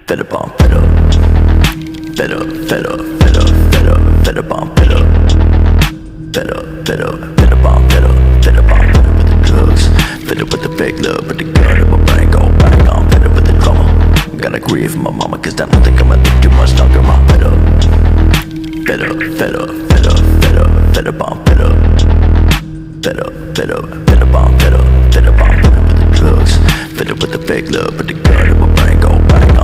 fed up on fed up, fed up, fed up, fed up, fed up, fed up on fed up, fed up, fed up, fed up on fed up, fed up on fed up with the drugs, fed up with the fake love, with the gun in my brain go bang on, fed up with the drama. Gotta grieve my mama, cause I don't think I'ma live too much longer. I'm fed up, fed up, fed up, fed up, fed up, fed up on fed up, fed up, fed up, fed up on fed up, fed up on fed up with the drugs, fed up with the fake love, with the gun in my brain go